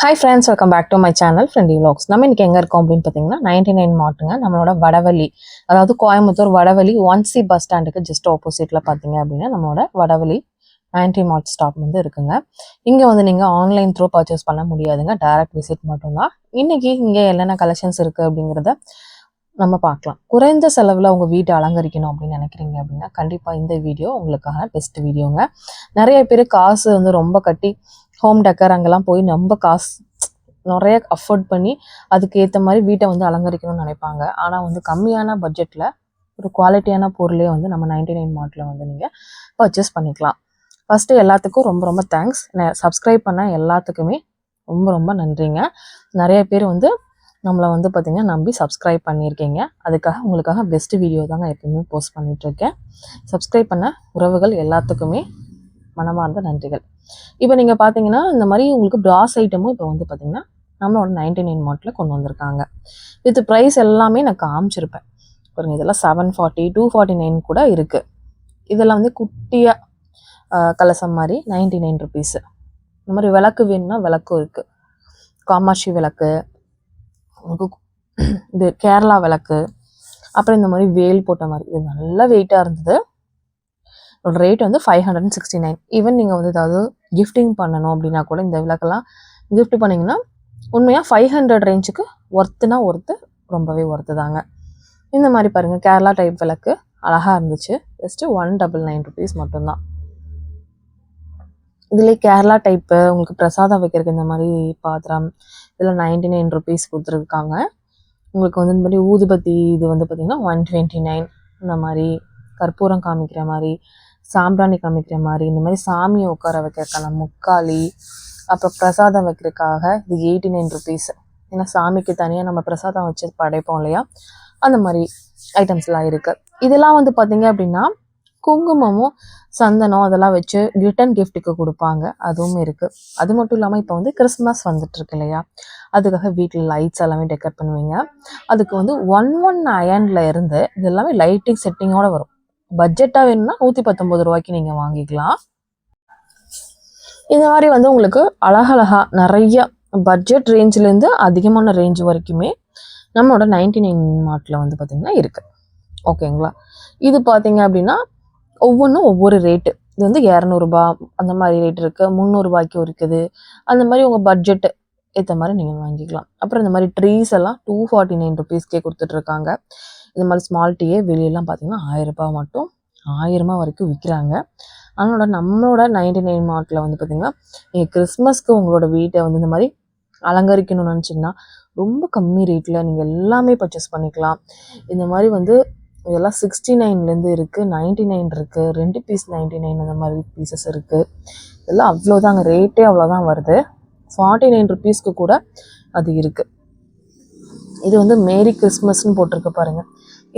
Hi friends, welcome back to my channel Friendly Vlogs. நம்ம இன்னைக்கு எங்க இருக்கோம் அப்படின்னு பார்த்தீங்கன்னா 99 மார்ட்டுங்க. நம்மளோட வடவள்ளி, அதாவது கோயம்புத்தூர் வடவள்ளி 1C பஸ் ஸ்டாண்டுக்கு ஜஸ்ட் ஆப்போசிட்ல பார்த்தீங்க அப்படின்னா நம்மளோட வடவள்ளி 90 மார்ட் ஸ்டாப் வந்து இருக்குங்க. இங்கே வந்து நீங்கள் ஆன்லைன் த்ரூ பர்ச்சேஸ் பண்ண முடியாதுங்க, டைரக்ட் விசிட் மட்டும்தான். இன்னைக்கு இங்கே என்னென்ன கலெக்ஷன்ஸ் இருக்குது அப்படிங்கிறத நம்ம பார்க்கலாம். குறைந்த செலவில் உங்கள் வீட்டை அலங்கரிக்கணும் அப்படின்னு நினைக்கிறீங்க அப்படின்னா கண்டிப்பாக இந்த வீடியோ உங்களுக்கான பெஸ்ட் வீடியோங்க. நிறைய பேர் காசு வந்து ரொம்ப கட்டி ஹோம் டெக்கர் அங்கெல்லாம் போய் ரொம்ப காசு நிறைய அஃபோர்ட் பண்ணி அதுக்கு ஏற்ற மாதிரி வீட்டை வந்து அலங்கரிக்கணும்னு நினைப்பாங்க. ஆனால் வந்து கம்மியான பட்ஜெட்டில் ஒரு குவாலிட்டியான பொருளே வந்து நம்ம 99 மார்ட்டில் வந்து நீங்கள் பர்ச்சேஸ் பண்ணிக்கலாம். ஃபஸ்ட்டு எல்லாத்துக்கும் ரொம்ப ரொம்ப தேங்க்ஸ். சப்ஸ்கிரைப் பண்ண எல்லாத்துக்குமே ரொம்ப ரொம்ப நன்றிங்க. நிறைய பேர் வந்து நம்மளை வந்து பார்த்திங்கன்னா நம்பி சப்ஸ்கிரைப் பண்ணியிருக்கீங்க. அதுக்காக உங்களுக்காக பெஸ்ட்டு வீடியோ தாங்க எப்பவுமே போஸ்ட் பண்ணிகிட்ருக்கேன். சப்ஸ்கிரைப் பண்ண உறவுகள் எல்லாத்துக்குமே மனமார்ந்த நன்றிகள். இப்போ நீங்கள் பார்த்தீங்கன்னா இந்த மாதிரி உங்களுக்கு ப்ராஸ் ஐட்டமும் இப்போ வந்து பார்த்திங்கன்னா நம்மளோட 99 மார்ட்டில் கொண்டு வந்திருக்காங்க. வித் ப்ரைஸ் எல்லாமே நான் காமிச்சிருப்பேன் பாருங்கள். இதெல்லாம் 740 249 கூட இருக்குது. இதெல்லாம் வந்து குட்டியாக கலசம் மாதிரி 99 ருபீஸு. இந்த மாதிரி விளக்கு வேணும்னா விளக்கும் இருக்குது. காமாட்சி விளக்கு, இது கேரளா விளக்கு, அப்புறம் இந்த மாதிரி வேல் போட்ட மாதிரி இது நல்ல வெயிட்டாக இருந்தது. ஒரு ரேட் வந்து 569. ஈவன் நீங்கள் வந்து ஏதாவது கிஃப்டிங் பண்ணணும் அப்படின்னா கூட இந்த விளக்கெல்லாம் கிஃப்ட் பண்ணிங்கன்னா உண்மையாக 500 ரேஞ்சுக்கு ஒர்த்துனா ரொம்பவே ஒர்த்து தாங்க. இந்த மாதிரி பாருங்கள், கேரளா டைப் விளக்கு அழகாக இருந்துச்சு. ஜஸ்ட்டு 199 ருபீஸ் மட்டும்தான். இதுலேயே கேரளா டைப்பு உங்களுக்கு பிரசாதம் வைக்கிறதுக்கு இந்த மாதிரி பாத்திரம் இதில் 99 ருபீஸ் கொடுத்துருக்காங்க. உங்களுக்கு வந்து இந்த மாதிரி ஊதுபத்தி இது வந்து பார்த்திங்கன்னா 129. இந்த மாதிரி கற்பூரம் காமிக்கிற மாதிரி, சாம்பிராணி காமிக்கிற மாதிரி, இந்த மாதிரி சாமியை உட்கார வைக்கிறதுக்கான முக்காலி, அப்புறம் பிரசாதம் வைக்கிறதுக்காக இது 89 ருபீஸ். ஏன்னா சாமிக்கு தனியாக நம்ம பிரசாதம் வச்சு படைப்போம் இல்லையா, அந்த மாதிரி ஐட்டம்ஸ்லாம் இருக்குது. இதெல்லாம் வந்து பார்த்திங்க அப்படின்னா குங்குமமும் சந்தனம் அதெல்லாம் வச்சு ரிட்டன் கிஃப்ட்டுக்கு கொடுப்பாங்க, அதுவும் இருக்குது. அது மட்டும் இல்லாமல் இப்போ வந்து கிறிஸ்மஸ் வந்துட்டுருக்கு இல்லையா, அதுக்காக வீட்டில் லைட்ஸ் எல்லாமே டெக்கரேட் பண்ணுவீங்க. அதுக்கு வந்து 119 இருந்து இது எல்லாமே லைட்டிங் செட்டிங்கோடு வரும். பட்ஜெட்டாக வேணும்னா 119 ரூபாய்க்கு நீங்கள் வாங்கிக்கலாம். இந்த மாதிரி வந்து உங்களுக்கு அழகழகா நிறைய பட்ஜெட் ரேஞ்சிலேருந்து அதிகமான ரேஞ்ச் வரைக்குமே நம்மளோட 99 மார்ட்டில் வந்து பார்த்திங்கன்னா இருக்குது. ஓகேங்களா. இது பார்த்திங்க அப்படின்னா ஒவ்வொன்றும் ஒவ்வொரு ரேட்டு. இது வந்து 200 அந்த மாதிரி ரேட் இருக்குது, 300 ரூபாய்க்கும் இருக்குது. அந்த மாதிரி உங்கள் பட்ஜெட்டு ஏற்ற மாதிரி நீங்கள் வாங்கிக்கலாம். அப்புறம் இந்த மாதிரி ட்ரீஸ் எல்லாம் 249 ருபீஸ்க்கே கொடுத்துட்ருக்காங்க. இந்த மாதிரி ஸ்மால் டீயே வெளியெல்லாம் பார்த்திங்கன்னா 1000 ரூபாய் மட்டும் 1000 ரூபாய் வரைக்கும் விற்கிறாங்க. அதனோட நம்மளோட 99 மார்ட்டில் வந்து பார்த்திங்கன்னா நீங்கள் கிறிஸ்மஸ்க்கு உங்களோட வீட்டை வந்து இந்த மாதிரி அலங்கரிக்கணும்னு நினச்சிங்கன்னா ரொம்ப கம்மி ரேட்டில் நீங்கள் எல்லாமே பர்ச்சேஸ் பண்ணிக்கலாம். இந்த மாதிரி வந்து இதெல்லாம் 69லேருந்து இருக்குது, 99 இருக்குது, 2 பீஸ் 99 அந்த மாதிரி பீசஸ் இருக்குது. இதெல்லாம் அவ்வளோதாங்க, ரேட்டே அவ்வளோதான் வருது. 49 ருபீஸ்க்கு கூட அது இருக்குது. இது வந்து மேரி கிறிஸ்மஸ்ன்னு போட்டிருக்கு பாருங்கள்.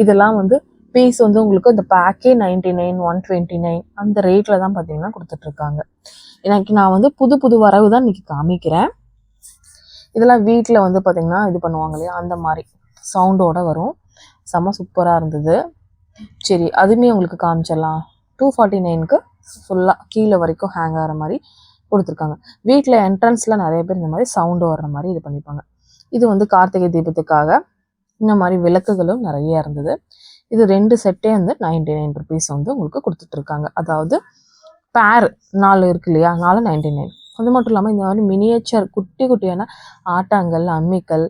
இதெல்லாம் வந்து பீஸ் வந்து உங்களுக்கு இந்த பேக்கே 99 129 அந்த ரேட்டில் தான் பார்த்தீங்கன்னா கொடுத்துட்ருக்காங்க. எனக்கு நான் வந்து புது வரவு தான் இன்றைக்கி காமிக்கிறேன். இதெல்லாம் வீட்டில் வந்து பார்த்திங்கன்னா இது பண்ணுவாங்க இல்லையா, அந்த மாதிரி சவுண்டோடு வரும். செம்ம சூப்பராக இருந்தது. சரி, அதுவுமே உங்களுக்கு காமிச்சிடலாம். 249க்கு ஃபுல்லாக கீழே வரைக்கும் ஹேங் ஆகிற மாதிரி கொடுத்துருக்காங்க. வீட்டில் என்ட்ரன்ஸில் நிறைய பேர் இந்த மாதிரி சவுண்டு வர்ற மாதிரி இது பண்ணிப்பாங்க. இது வந்து கார்த்திகை தீபத்துக்காக இந்த மாதிரி விளக்குகளும் நிறைய இருந்தது. இது 2 செட்டே வந்து 99 ருபீஸ் வந்து உங்களுக்கு கொடுத்துட்ருக்காங்க. அதாவது பேர் 4 இருக்கு இல்லையா, 4 99. அது மட்டும் இல்லாமல் இந்த மாதிரி மினியேச்சர் குட்டியான ஆட்டாங்கல், அம்மிக்கல்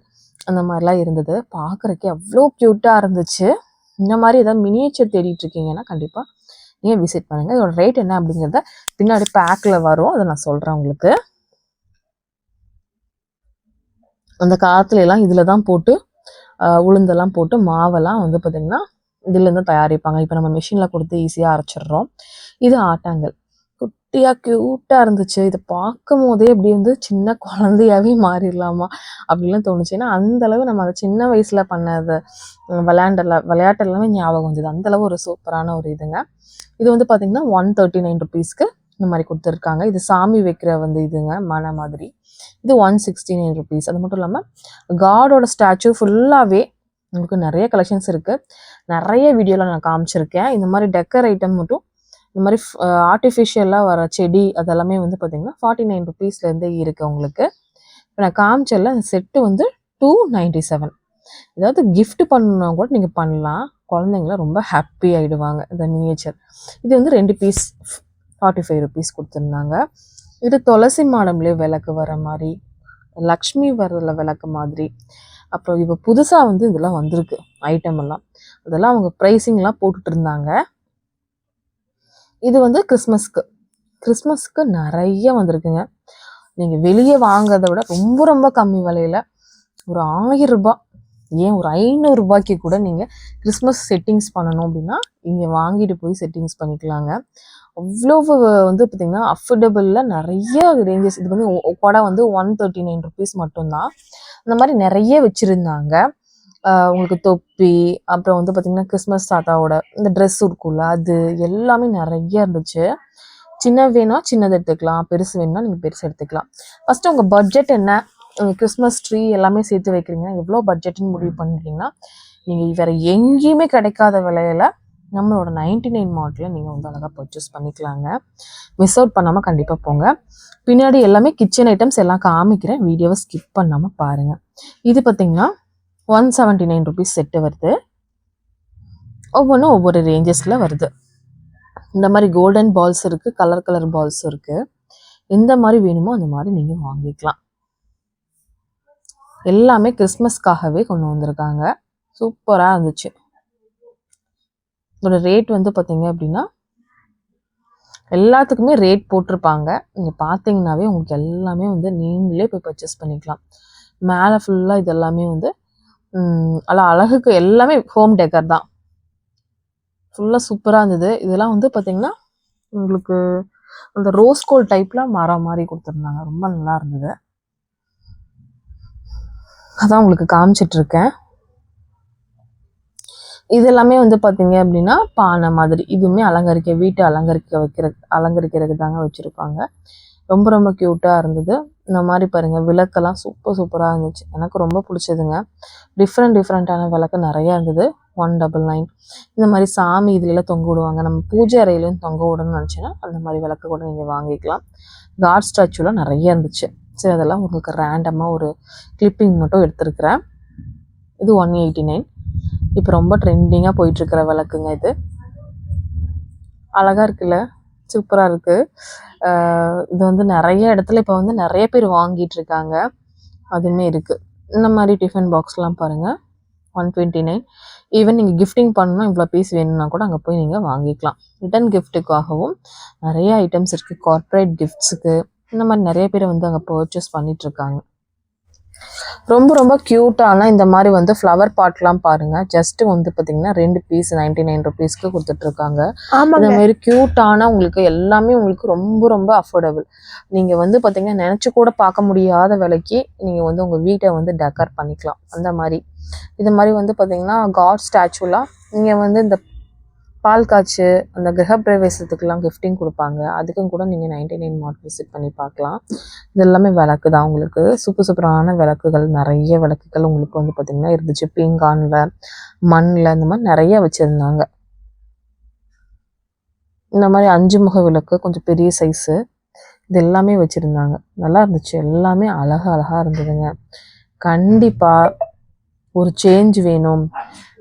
அந்த மாதிரிலாம் இருந்தது. பார்க்குறக்கே அவ்வளோ க்யூட்டாக இருந்துச்சு. இந்த மாதிரி ஏதாவது மினியேச்சர் தேடிட்டு இருக்கீங்கன்னா கண்டிப்பாக நீங்கள் விசிட் பண்ணுங்கள். இதோட ரேட் என்ன அப்படிங்கிறத பின்னாடி பேக்கில் வரும், அதை நான் சொல்கிறேன் உங்களுக்கு. அந்த காலத்துலலாம் இதில் தான் போட்டு உளுந்தெல்லாம் போட்டு மாவெல்லாம் வந்து பார்த்திங்கன்னா இதுலேருந்து தயாரிப்பாங்க. இப்போ நம்ம மிஷினில் கொடுத்து ஈஸியாக அரைச்சிட்றோம். இது ஆட்டாங்கல் குட்டியாக க்யூட்டாக இருந்துச்சு. இதை பார்க்கும் போதே அப்படி வந்து சின்ன குழந்தையாகவே மாறிடலாமா அப்படிலாம் தோணுச்சு. ஏன்னா அந்தளவு நம்ம அதை சின்ன வயசில் பண்ணது விளையாட்டு எல்லாமே ஞாபகம் வந்தது. அந்தளவு ஒரு சூப்பரான ஒரு இதுங்க. இது வந்து பார்த்திங்கன்னா 139 ருபீஸ்க்கு இந்த மாதிரி கொடுத்துருக்காங்க. இது சாமி வைக்கிற வந்து இதுங்க மனை மாதிரி. இது 169 ருபீஸ். அது மட்டும் இல்லாமல் காடோட ஸ்டாச்சு ஃபுல்லாகவே உங்களுக்கு நிறைய கலெக்ஷன்ஸ் இருக்குது. நிறைய வீடியோவில் நான் காமிச்சிருக்கேன். இந்த மாதிரி டெக்கர் ஐட்டம் மட்டும் இந்த மாதிரி ஆர்டிஃபிஷியலாக வர செடி அதெல்லாமே வந்து பார்த்திங்கன்னா 49 ருபீஸ்லேருந்தே இருக்குது உங்களுக்கு. இப்போ நான் காமிச்சல அந்த செட்டு வந்து 297. ஏதாவது gift பண்ணணும்னா கூட நீங்கள் பண்ணலாம். குழந்தைங்களாம் ரொம்ப ஹாப்பி ஆகிடுவாங்க. இந்த மினியேச்சர் இது வந்து 2 பீஸ் 45 rupees கொடுத்துருந்தாங்க. இது துளசி மாடம்லேயே விளக்கு வர மாதிரி, லக்ஷ்மி வரல விளக்கு மாதிரி, அப்புறம் இப்போ புதுசாக வந்து இதெல்லாம் வந்திருக்கு ஐட்டம் எல்லாம். அதெல்லாம் அவங்க ப்ரைஸிங்லாம் போட்டுட்டு இருந்தாங்க. இது வந்து கிறிஸ்மஸ்க்கு நிறைய வந்திருக்குங்க. நீங்கள் வெளியே வாங்குறத விட ரொம்ப ரொம்ப கம்மி விலையில் ஒரு 1000 ரூபாய், ஏன் ஒரு 500 ரூபாய்க்கு கூட நீங்கள் கிறிஸ்மஸ் செட்டிங்ஸ் பண்ணணும் அப்படின்னா இங்கே வாங்கிட்டு போய் செட்டிங்ஸ் பண்ணிக்கலாங்க. அவ்வளோ வந்து பார்த்திங்கன்னா அஃபோர்டபுளில் நிறைய ரேஞ்சஸ். இது வந்து கொடை வந்து 139 rupees மட்டும்தான். அந்த மாதிரி நிறைய வச்சுருந்தாங்க. உங்களுக்கு தொப்பி, அப்புறம் வந்து பார்த்திங்கன்னா கிறிஸ்மஸ் தாத்தாவோட இந்த ட்ரெஸ் இருக்கும்ல அது எல்லாமே நிறைய இருந்துச்சு. சின்ன வேணா சின்னது எடுத்துக்கலாம், பெருசு வேணும்னா நீங்கள் பெருசு எடுத்துக்கலாம். ஃபஸ்ட்டு உங்கள் பட்ஜெட் என்ன, கிறிஸ்மஸ் ட்ரீ எல்லாமே சேர்த்து வைக்கிறீங்கன்னா எவ்வளோ பட்ஜெட்னு முடிவு பண்ணிட்டீங்கன்னா நீங்கள் வேறு எங்கேயுமே கிடைக்காத விலையில் நம்மளோட 99 மார்ட்டில் நீங்கள் வந்து அழகாக பர்ச்சேஸ் பண்ணிக்கலாங்க. மிஸ் அவுட் பண்ணாமல் கண்டிப்பாக போங்க. பின்னாடி எல்லாமே கிச்சன் ஐட்டம்ஸ் எல்லாம் காமிக்கிறேன், வீடியோவை ஸ்கிப் பண்ணாமல் பாருங்கள். இது பார்த்திங்கன்னா 179 rupees செட்டு வருது. ஒவ்வொன்றும் ஒவ்வொரு ரேஞ்சஸில் வருது. இந்த மாதிரி கோல்டன் பால்ஸ் இருக்குது, கலர் பால்ஸ் இருக்குது. எந்த மாதிரி வேணுமோ அந்த மாதிரி நீங்கள் வாங்கிக்கலாம். எல்லாமே கிறிஸ்மஸ்க்காகவே கொண்டு வந்திருக்காங்க. சூப்பராக இருந்துச்சு. இதோட ரேட் வந்து பார்த்தீங்க அப்படின்னா எல்லாத்துக்குமே ரேட் போட்டிருப்பாங்க. நீங்கள் பார்த்தீங்கன்னாவே உங்களுக்கு எல்லாமே வந்து நீங்களே போய் பர்ச்சேஸ் பண்ணிக்கலாம். மேலே ஃபுல்லாக இது எல்லாமே வந்து அழகுக்கு எல்லாமே ஹோம் டெக்கர் தான். ஃபுல்லாக சூப்பராக இருந்தது. இதெல்லாம் வந்து பார்த்திங்கன்னா உங்களுக்கு அந்த ரோஸ் கோல்ட் டைப்பில் மரம் மாதிரி கொடுத்துருந்தாங்க. ரொம்ப நல்லா இருந்தது. அதான் உங்களுக்கு காமிச்சிட்ருக்கேன். இது எல்லாமே வந்து பார்த்தீங்க அப்படின்னா பானை மாதிரி, இதுவுமே வீட்டை அலங்கரிக்கிறதுக்கு தாங்க வச்சுருப்பாங்க. ரொம்ப ரொம்ப க்யூட்டாக இருந்தது. இந்த மாதிரி பாருங்கள், விளக்கெல்லாம் சூப்பராக இருந்துச்சு. எனக்கு ரொம்ப பிடிச்சதுங்க. டிஃப்ரெண்ட்டான விளக்கு நிறையா இருந்தது. 199. இந்த மாதிரி சாமி இதுலலாம் தொங்க விடுவாங்க. நம்ம பூஜை அறையிலையும் தொங்க விடணும்னு நினச்சின்னா அந்த மாதிரி விளக்கு கூட நீங்கள் வாங்கிக்கலாம். காட் ஸ்டாச்சுலாம் நிறைய இருந்துச்சு. சரி, அதெல்லாம் உங்களுக்கு ரேண்டமாக ஒரு கிளிப்பிங் மட்டும் எடுத்துருக்கிறேன். இது 189. இப்போ ரொம்ப ட்ரெண்டிங்காக போயிட்டுருக்கிற விளக்குங்க இது. அழகாக இருக்குல்ல, சூப்பராக இருக்குது. இது வந்து நிறைய இடத்துல இப்போ வந்து நிறைய பேர் வாங்கிட்டுருக்காங்க. அதுவுமே இருக்குது. இந்த மாதிரி டிஃபன் பாக்ஸ்லாம் பாருங்கள், 129. ஈவன் நீங்கள் கிஃப்டிங் பண்ணணும், இவ்வளோ பீஸ் வேணும்னா கூட அங்கே போய் நீங்கள் வாங்கிக்கலாம். ரிட்டன் கிஃப்ட்டுக்காகவும் நிறைய ஐட்டம்ஸ் இருக்குது. கார்ப்பரேட் கிஃப்ட்ஸுக்கு இந்த மாதிரி நிறைய பேர் வந்து அங்கே பர்ச்சேஸ் பண்ணிகிட்ருக்காங்க. ரொம்ப ரொம்ப க்யூட்டான இந்த மாதிரி வந்து ஃப்ளவர் பாட்லாம் பாருங்கள். ஜஸ்ட்டு வந்து பார்த்திங்கன்னா 2 பீஸ் 99 rupeesக்கு கொடுத்துட்ருக்காங்க. இந்த மாதிரி க்யூட்டான உங்களுக்கு எல்லாமே உங்களுக்கு ரொம்ப ரொம்ப அஃபோர்டபுள். நீங்கள் வந்து பார்த்திங்கன்னா நினச்சி கூட பார்க்க முடியாத விலைக்கு நீங்கள் வந்து உங்கள் வீட்டை வந்து டெக்கர் பண்ணிக்கலாம். அந்த மாதிரி இது மாதிரி வந்து பார்த்திங்கன்னா காட் ஸ்டாச்சுலாம் நீங்கள் வந்து இந்த பால் காய்ச்சி அந்த கிரகப்பிரவேசத்துக்கெல்லாம் கிஃப்டிங் கொடுப்பாங்க. அதுக்கும் கூட நீங்கள் 99 மார்ட் விசிட் பண்ணி பார்க்கலாம். இது எல்லாமே விளக்கு தான். உங்களுக்கு சூப்பரான விளக்குகள், நிறைய விளக்குகள் உங்களுக்கு வந்து பார்த்திங்கன்னா இருந்துச்சு. பீங்கானில், மண்ணில், இந்த மாதிரி நிறைய வச்சுருந்தாங்க. இந்த மாதிரி 5 முக விளக்கு கொஞ்சம் பெரிய சைஸு, இது எல்லாமே வச்சுருந்தாங்க. நல்லா இருந்துச்சு. எல்லாமே அழகாக இருந்ததுங்க. கண்டிப்பாக ஒரு சேஞ்ச் வேணும்,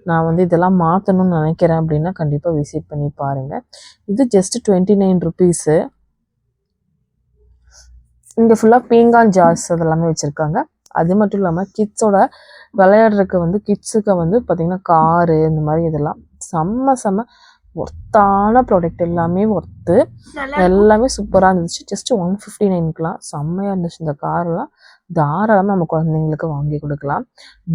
நான் வந்து இதெல்லாம் மாற்றணும்னு நினைக்கிறேன் அப்படின்னா கண்டிப்பாக விசிட் பண்ணி பாருங்கள். இது ஜஸ்ட் 29 rupees. இங்கே ஃபுல்லாக பீங்கான் ஜார்ஸ் அதெல்லாமே வச்சுருக்காங்க. அது மட்டும் இல்லாமல் கிட்ஸோட விளையாடுறதுக்கு வந்து கிட்ஸுக்கு வந்து பார்த்திங்கன்னா காரு இந்த மாதிரி இதெல்லாம் செம்ம ஒர்த்தான ப்ராடக்ட். எல்லாமே ஒர்த்து, எல்லாமே சூப்பராக இருந்துச்சு. ஜஸ்ட் 159க்குலாம் செம்மையாக இருந்துச்சு. இந்த காரெலாம் தாராளமாக நம்ம குழந்தைங்களுக்கு வாங்கி கொடுக்கலாம்.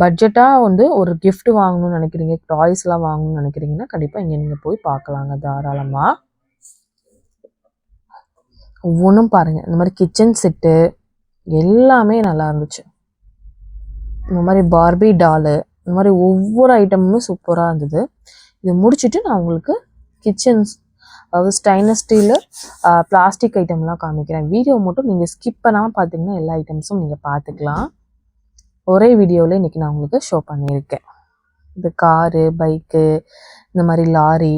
பட்ஜெட்டாக வந்து ஒரு கிஃப்ட் வாங்கணும்னு நினைக்கிறீங்க, டாய்ஸ்லாம் வாங்கணும்னு நினைக்கிறீங்கன்னா கண்டிப்பாக இங்கே நீங்கள் போய் பார்க்கலாங்க தாராளமாக. ஒவ்வொன்றும் பாருங்கள். இந்த மாதிரி கிச்சன் செட்டு எல்லாமே நல்லா இருந்துச்சு. இந்த மாதிரி பார்பி டாலு, இந்த மாதிரி ஒவ்வொரு ஐட்டமுமே சூப்பராக இருந்தது. இது முடிச்சுட்டு நான் உங்களுக்கு கிச்சன்ஸ், அதாவது ஸ்டெயின்லெஸ் ஸ்டீலு, பிளாஸ்டிக் ஐட்டம்லாம் காமிக்கிறேன். வீடியோ மட்டும் நீங்கள் ஸ்கிப் பண்ணாமல் பார்த்தீங்கன்னா எல்லா ஐட்டம்ஸும் நீங்கள் பார்த்துக்கலாம். ஒரே வீடியோவில் இன்றைக்கி நான் உங்களுக்கு ஷோ பண்ணியிருக்கேன். இந்த காரு, பைக்கு, இந்த மாதிரி லாரி,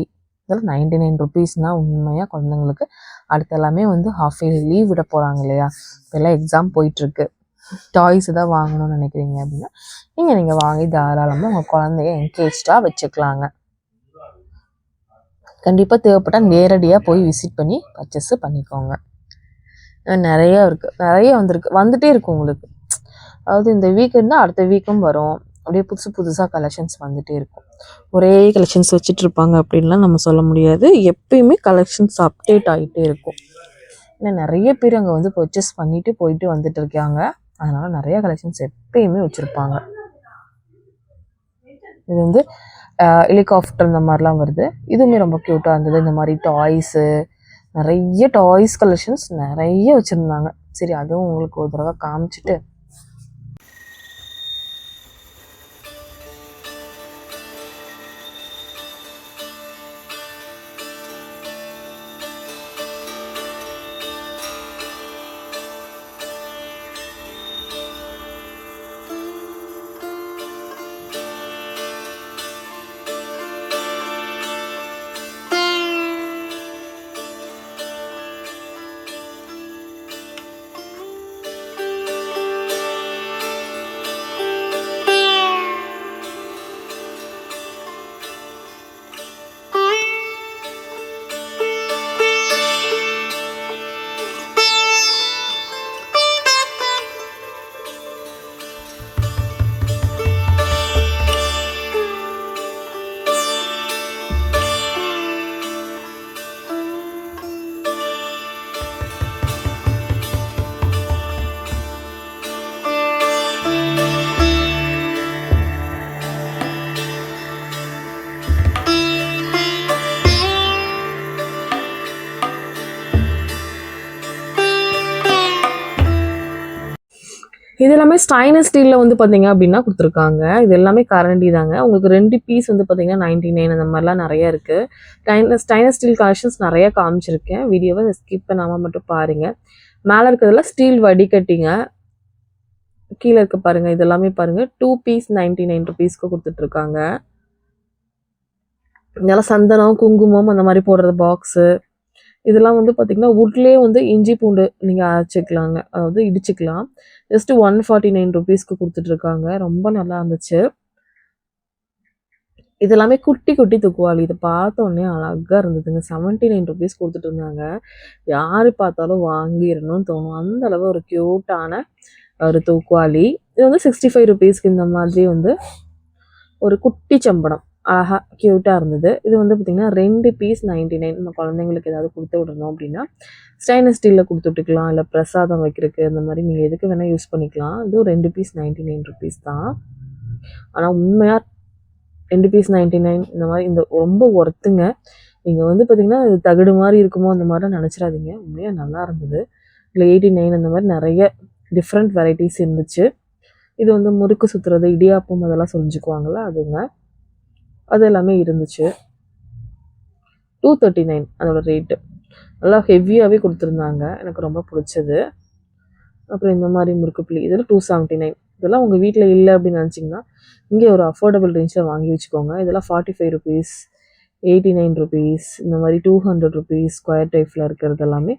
இதெல்லாம் 99 rupeesனால் உண்மையாக குழந்தைங்களுக்கு அடுத்த எல்லாமே வந்து ஹாஃப் இயர்லி லீவ் விட போகிறாங்க இல்லையா, இப்போல்லாம் எக்ஸாம் போயிட்டுருக்கு. டாய்ஸ் தான் வாங்கணும்னு நினைக்கிறீங்க அப்படின்னா நீங்கள் வாங்கி தாராளமாக உங்கள் குழந்தைய என்கேஜ்டாக வச்சுக்கலாங்க. கண்டிப்பாக தேவைப்பட்டால் நேரடியாக போய் விசிட் பண்ணி பர்ச்சேஸ் பண்ணிக்கோங்க. நிறைய இருக்குது, நிறைய வந்துகிட்டே இருக்கும் உங்களுக்கு. அதாவது இந்த வீக் இருந்தால் அடுத்த வீக்கும் வரும். அப்படியே புதுசாக கலெக்ஷன்ஸ் வந்துகிட்டே இருக்கும். ஒரே கலெக்ஷன்ஸ் வச்சுட்டு இருப்பாங்க அப்படின்லாம் நம்ம சொல்ல முடியாது. எப்பயுமே கலெக்ஷன்ஸ் அப்டேட் ஆகிட்டே இருக்கும். ஏன்னா நிறைய பேர் அங்கே வந்து பர்ச்சேஸ் பண்ணிட்டு போயிட்டு வந்துட்டு இருக்காங்க. அதனால நிறைய கலெக்ஷன்ஸ் எப்பயுமே வச்சுருப்பாங்க. இது வந்து ஹெலிகாப்டர் இந்த மாதிரிலாம் வருது. இதுவுமே ரொம்ப க்யூட்டாக இருந்தது. இந்த மாதிரி டாய்ஸு, நிறைய டாய்ஸ் கலெக்ஷன்ஸ் நிறைய வச்சுருந்தாங்க. சரி, அதுவும் உங்களுக்கு ஒரு தடவை காமிச்சிட்டு இது எல்லாமே ஸ்டைனஸ் ஸ்டீலில் வந்து பார்த்தீங்க அப்படின்னா கொடுத்துருக்காங்க. இது எல்லாமே கரண்டி தாங்க. உங்களுக்கு 2 பீஸ் வந்து பார்த்தீங்கன்னா 99 அந்த மாதிரிலாம் நிறைய இருக்குது. ஸ்டைனஸ் ஸ்டீல் கலெக்ஷன்ஸ் நிறைய காமிச்சிருக்கேன். வீடியோவை ஸ்கிப் பண்ணாமல் மட்டும் பாருங்கள். மேலே இருக்கிறதுல ஸ்டீல் வடிகட்டிங்க. கீழே இருக்க பாருங்கள், இது எல்லாமே பாருங்கள் 2 பீஸ் 99 ருபீஸ்க்கு கொடுத்துட்ருக்காங்க. இதெல்லாம் சந்தனம், குங்குமம் அந்த மாதிரி போடுறது பாக்ஸு. இதெல்லாம் வந்து பார்த்திங்கன்னா வுட்லேயே வந்து இஞ்சி பூண்டு நீங்கள் அரைச்சிக்கலாங்க, அதாவது இடிச்சிக்கலாம். ஜஸ்ட்டு 149 ருபீஸ்க்கு கொடுத்துட்ருக்காங்க. ரொம்ப நல்லா இருந்துச்சு. இதெல்லாமே குட்டி குட்டி தூக்குவாளி. இதை பார்த்தோன்னே அழகாக இருந்ததுங்க. 79 ருபீஸ் கொடுத்துட்டு இருந்தாங்க. யார் பார்த்தாலும் வாங்கிடணும்னு தோணும். அந்த அளவு ஒரு க்யூட்டான ஒரு தூக்குவாளி. இது வந்து 65 ருபீஸ்க்கு இந்த மாதிரி வந்து ஒரு குட்டி சம்படம் அழகாக க்யூட்டாக இருந்தது. இது வந்து பார்த்திங்கன்னா 2 பீஸ் 99. நம்ம குழந்தைங்களுக்கு ஏதாவது கொடுத்து விடணும் அப்படின்னா ஸ்டைனஸ் ஸ்டீலில் கொடுத்து விட்டுக்கலாம். இல்லை பிரசாதம் வைக்கிறதுக்கு அந்த மாதிரி நீங்கள் எதுக்கு வேணால் யூஸ் பண்ணிக்கலாம். இதுவும் 2 பீஸ் 99 ருபீஸ் தான். ஆனால் உண்மையாக 2 பீஸ் 99 இந்த மாதிரி இந்த ரொம்ப ஒர்த்துங்க. நீங்கள் வந்து பார்த்திங்கன்னா இது தகடு மாதிரி இருக்குமோ அந்த மாதிரிலாம் நினச்சிடாதீங்க. உண்மையாக நல்லா இருந்தது. இல்லை 89 அந்த மாதிரி நிறைய டிஃப்ரெண்ட் வெரைட்டிஸ் இருந்துச்சு. இது வந்து முறுக்கு சுற்றுறது, இடியாப்பம் அதெல்லாம் சொல்லிச்சுக்குவாங்கள்ல அதுங்க, அது எல்லாமே இருந்துச்சு. 239 அதோட ரேட்டு. நல்லா ஹெவியாகவே கொடுத்துருந்தாங்க. எனக்கு ரொம்ப பிடிச்சது. அப்புறம் இந்த மாதிரி முறுக்கு புளி இதில் 279. இதெல்லாம் உங்கள் வீட்டில் இல்லை அப்படின்னு நினச்சிங்கன்னா இங்கே ஒரு அஃபோர்டபுள் ரேஞ்சில் வாங்கி வச்சுக்கோங்க. இதெல்லாம் 45 ருபீஸ், 89 ருபீஸ், இந்த மாதிரி 200 ருபீஸ் ஸ்கொயர் டைப்பில் இருக்கிறது எல்லாமே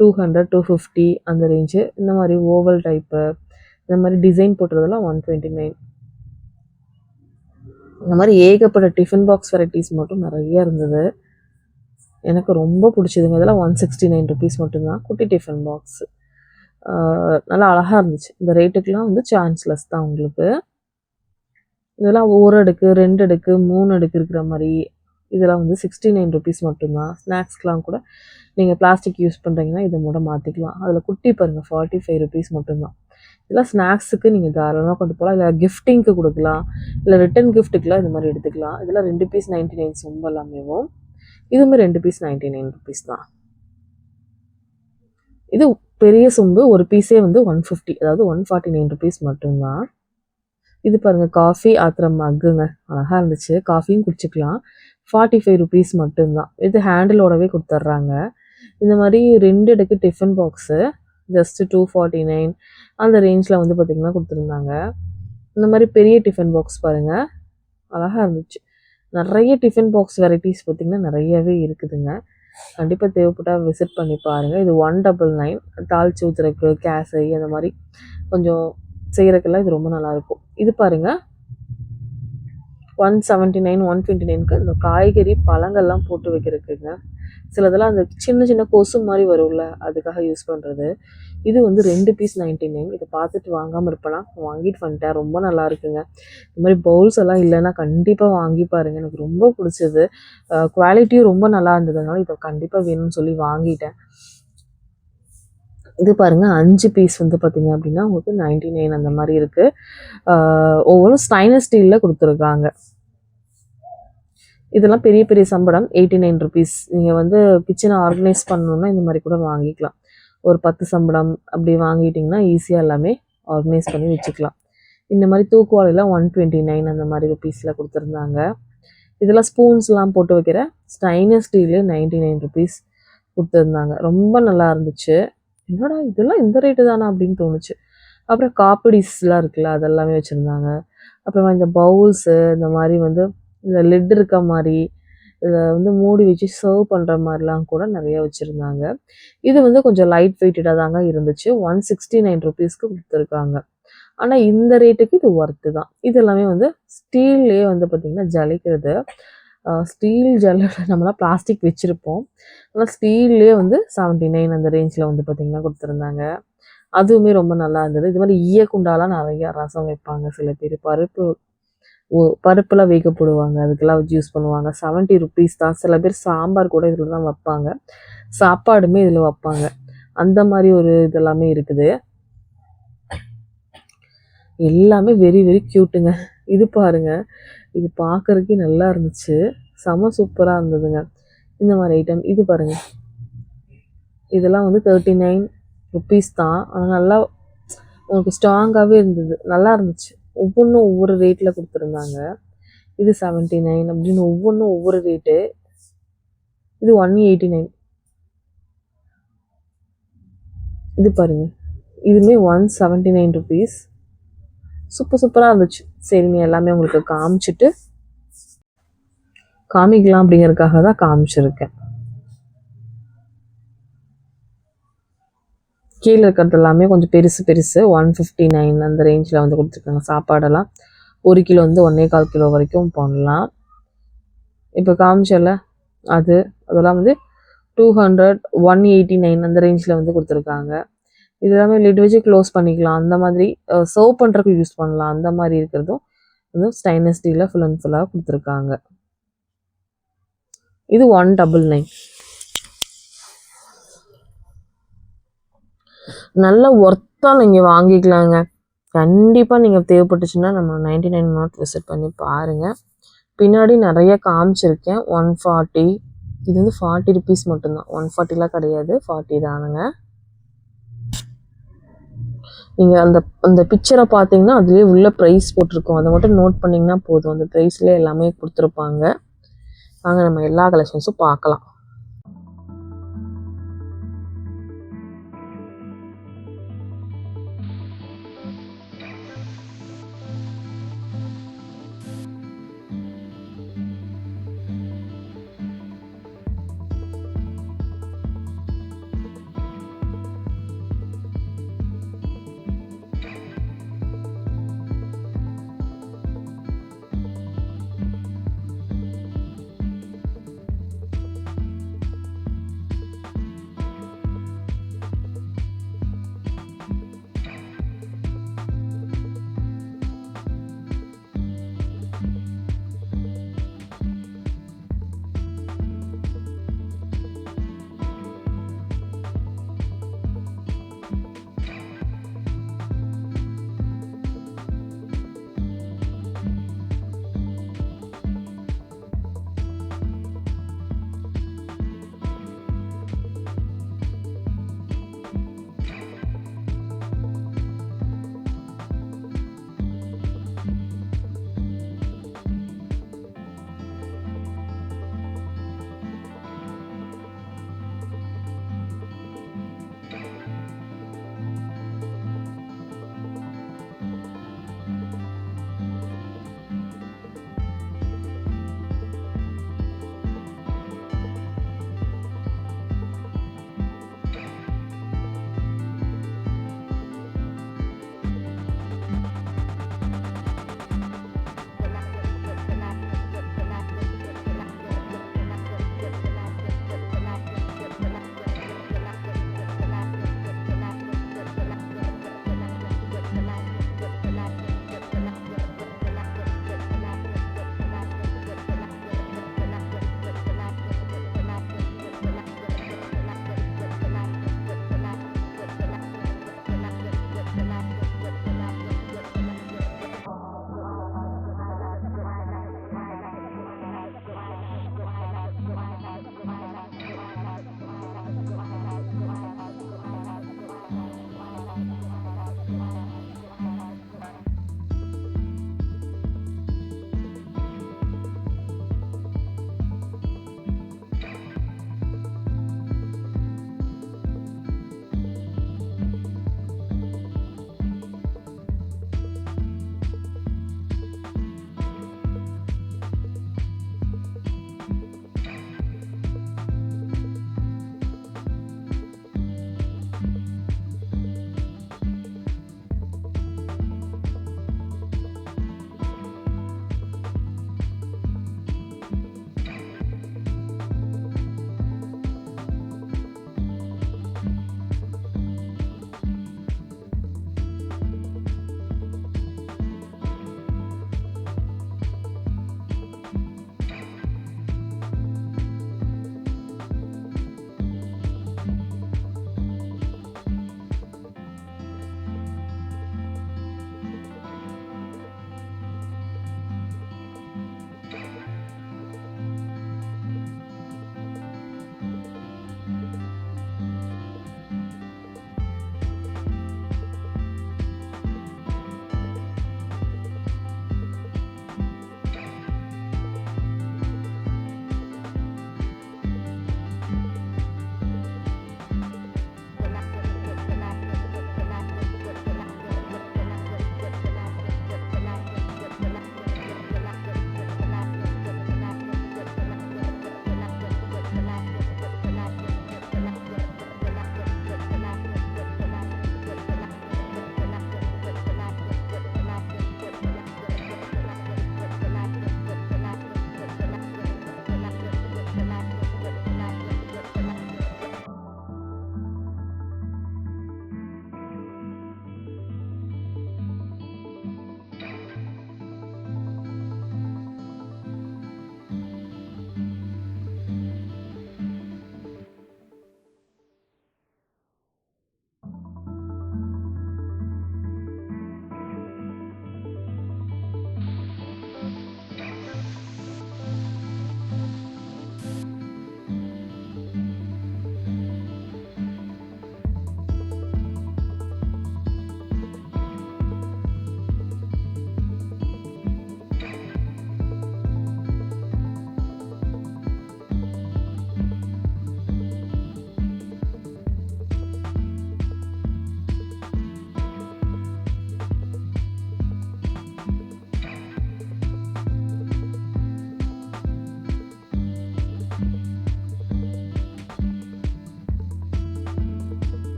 200, 250 அந்த ரேஞ்சு. இந்த மாதிரி ஓவல் டைப்பு, இந்த மாதிரி டிசைன் போட்டுறதெல்லாம் 129. இந்த மாதிரி ஏகப்பட்ட டிஃபன் பாக்ஸ் வெரைட்டிஸ் மட்டும் நிறைய இருந்தது. எனக்கு ரொம்ப பிடிச்சதுங்க. இதெல்லாம் 169 ருபீஸ் மட்டும்தான். குட்டி டிஃபன் பாக்ஸு நல்லா அழகாக இருந்துச்சு. இந்த ரேட்டுக்கெலாம் வந்து சான்ஸ்லெஸ் தான் உங்களுக்கு. இதெல்லாம் 1 அடுக்கு, 2 அடுக்கு, 3 அடுக்கு இருக்கிற மாதிரி இதெல்லாம் வந்து 69 ருபீஸ் மட்டும்தான். ஸ்நாக்ஸ்க்கெலாம் கூட நீங்கள் பிளாஸ்டிக் யூஸ் பண்ணுறீங்கன்னா இதை கூட மாற்றிக்கலாம். அதில் குட்டி பாருங்கள் 45 ருபீஸ் மட்டும்தான். இதெல்லாம் ஸ்நாக்ஸுக்கு நீங்கள் தாராளமாக கொண்டு போகலாம். இல்லை கிஃப்டிங்க்கு கொடுக்கலாம், இல்லை ரிட்டன் கிஃப்ட்டுக்கெலாம் இந்த மாதிரி எடுத்துக்கலாம். இதெல்லாம் 2 பீஸ் 99 சொம்பு எல்லாமேவும். இதுவுமே 2 பீஸ் 99 ருபீஸ் தான். இது பெரிய சொம்பு ஒரு பீஸே வந்து 150, அதாவது 149 ருபீஸ் மட்டும்தான். இது பாருங்கள் காஃபி ஆத்துற மக்குங்க, அழகாக இருந்துச்சு. காஃபியும் குடிச்சிக்கலாம். 45 ருபீஸ் மட்டும்தான். இது ஹேண்டிலோடவே கொடுத்துட்றாங்க. இந்த மாதிரி 2 அடுக்கு டிஃபன் பாக்ஸு ஜஸ்ட்டு 249 அந்த ரேஞ்சில் வந்து பார்த்திங்கன்னா கொடுத்துருந்தாங்க. இந்த மாதிரி பெரிய டிஃபன் பாக்ஸ் பாருங்கள், அழகாக இருந்துச்சு. நிறைய டிஃபன் பாக்ஸ் வெரைட்டிஸ் பார்த்திங்கன்னா நிறையவே இருக்குதுங்க. கண்டிப்பாக தேவைப்பட்டால் விசிட் பண்ணி பாருங்கள். இது 199. தாளிச்சு ஊற்றுறக்கு, கேசரி அந்த மாதிரி கொஞ்சம் செய்கிறதுக்கெல்லாம் இது ரொம்ப நல்லாயிருக்கும். இது பாருங்கள் 179 129க்கு இந்த காய்கறி பழங்கள்லாம் போட்டு வைக்கிறதுக்குங்க. சிலதெல்லாம் அந்த சின்ன சின்ன கொசு மாதிரி வரும்ல, அதுக்காக யூஸ் பண்ணுறது. இது வந்து 2 பீஸ் 99. இதை பார்த்துட்டு வாங்காமல் இருப்பேனா, வாங்கிட்டு வந்துட்டேன். ரொம்ப நல்லா இருக்குங்க. இந்த மாதிரி பவுல்ஸ் எல்லாம் இல்லைன்னா கண்டிப்பாக வாங்கி பாருங்கள். எனக்கு ரொம்ப பிடிச்சது. குவாலிட்டியும் ரொம்ப நல்லா இருந்ததுனால இதை கண்டிப்பாக வேணும்னு சொல்லி வாங்கிட்டேன். இது பாருங்கள் 5 பீஸ் வந்து பார்த்தீங்க அப்படின்னா உங்களுக்கு 99 அந்த மாதிரி இருக்குது. ஒவ்வொன்றும் ஸ்டைனஸ் ஸ்டீலில் கொடுத்துருக்காங்க. இதெல்லாம் பெரிய பெரிய சம்படம் 89 ருபீஸ். நீங்கள் வந்து கிச்சனை ஆர்கனைஸ் பண்ணணுன்னா இந்த மாதிரி கூட வாங்கிக்கலாம். ஒரு 10 சம்படம் அப்படி வாங்கிட்டிங்கன்னா ஈஸியாக எல்லாமே ஆர்கனைஸ் பண்ணி வச்சுக்கலாம். இந்த மாதிரி தூக்குவாளிலாம் 129 அந்த மாதிரி ருபீஸில் கொடுத்துருந்தாங்க. இதெல்லாம் ஸ்பூன்ஸ்லாம் போட்டு வைக்கிற ஸ்டைனஸ் ஸ்டீலே 99 ருபீஸ் கொடுத்துருந்தாங்க. ரொம்ப நல்லா இருந்துச்சு. என்னடா இதெல்லாம் இந்த ரேட்டு தானா அப்படின்னு தோணுச்சு. அப்புறம் காப்பிடிஸ்லாம் இருக்குல்ல, அதெல்லாமே வச்சுருந்தாங்க. அப்புறமா இந்த பவுல்ஸு, இந்த மாதிரி வந்து இந்த லிட் இருக்க மாதிரி இதை வந்து மூடி வச்சு சர்வ் பண்ணுற மாதிரிலாம் கூட நிறைய வச்சுருந்தாங்க. இது வந்து கொஞ்சம் லைட் வெயிட்டடாக தாங்க இருந்துச்சு. 169 ருபீஸ்க்கு கொடுத்துருக்காங்க. ஆனால் இந்த ரேட்டுக்கு இது ஒர்த்து தான். இது எல்லாமே வந்து ஸ்டீல்லே வந்து பார்த்திங்கன்னா ஜலிக்கிறது. ஸ்டீல் ஜல்லட நம்மளாம் பிளாஸ்டிக் வச்சுருப்போம். ஆனால் ஸ்டீல்லே வந்து 79 அந்த ரேஞ்சில் வந்து பார்த்திங்கன்னா கொடுத்துருந்தாங்க. அதுவுமே ரொம்ப நல்லா இருந்தது. இது மாதிரி ஈயக்குண்டாலாம் நிறையா ரசம் வைப்பாங்க சில பேர். பருப்புலாம் வேக போடுவாங்க, அதுக்கெல்லாம் வச்சு யூஸ் பண்ணுவாங்க. 70 ருபீஸ் தான். சில பேர் சாம்பார் கூட இதில் தான் வைப்பாங்க, சாப்பாடுமே இதில் வைப்பாங்க. அந்த மாதிரி ஒரு இதெல்லாமே இருக்குது. எல்லாமே வெரி வெரி க்யூட்டுங்க. இது பாருங்க, இது பார்க்கறதுக்கே நல்லா இருந்துச்சு. செம சூப்பராக இருந்ததுங்க இந்த மாதிரி ஐட்டம். இது பாருங்க, இதெல்லாம் வந்து 39 ருபீஸ் தான். ஆனால் நல்லா உங்களுக்கு ஸ்ட்ராங்காகவே இருந்தது, நல்லா இருந்துச்சு. ஒவ்வொன்றும் ஒவ்வொரு ரேட்டில் கொடுத்துருந்தாங்க. இது 79 அப்படின்னு ஒவ்வொன்றும் ஒவ்வொரு ரேட்டு. இது 189. இது பாருங்க, இதுவுமே 179 ருபீஸ். சூப்பராக இருந்துச்சு. சரிங்க, எல்லாமே உங்களுக்கு காமிக்கலாம் அப்படிங்கிறதுக்காக தான் காமிச்சிருக்கேன். கீழே இருக்கிறது எல்லாமே கொஞ்சம் பெருசு 159 அந்த ரேஞ்சில் வந்து கொடுத்துருக்காங்க. சாப்பாடெல்லாம் 1 கிலோ வந்து 1.25 கிலோ வரைக்கும் பண்ணலாம். இப்போ காமிச்சல அதெல்லாம் வந்து 200 189 அந்த ரேஞ்சில் வந்து கொடுத்துருக்காங்க. இது எல்லாமே லிட் வச்சு க்ளோஸ் பண்ணிக்கலாம். அந்த மாதிரி சர்வ் பண்ணுறதுக்கு யூஸ் பண்ணலாம். அந்த மாதிரி இருக்கிறதும் வந்து ஸ்டைன்லெஸ் ஸ்டீலில் ஃபுல் அண்ட் ஃபுல்லாக கொடுத்துருக்காங்க. இது 199. நல்ல ஒர்த்தாக நீங்கள் வாங்கிக்கலாங்க. கண்டிப்பாக நீங்கள் தேவைப்பட்டுச்சுன்னா நம்ம 99 நாட் விசிட் பண்ணி பாருங்கள். பின்னாடி நிறைய காமிச்சிருக்கேன். 140. இது வந்து 40 ருபீஸ் மட்டும்தான், 140லாம் கிடையாது, 40 தானுங்க. நீங்கள் அந்த பிக்சரை பார்த்தீங்கன்னா அதுலேயே உள்ள ப்ரைஸ் போட்டிருக்கோம். அதை மட்டும் நோட் பண்ணிங்கன்னா போதும். அந்த ப்ரைஸ்லேயே எல்லாமே கொடுத்துருப்பாங்க. வாங்க நம்ம எல்லா கலெக்ஷன்ஸும் பார்க்கலாம்.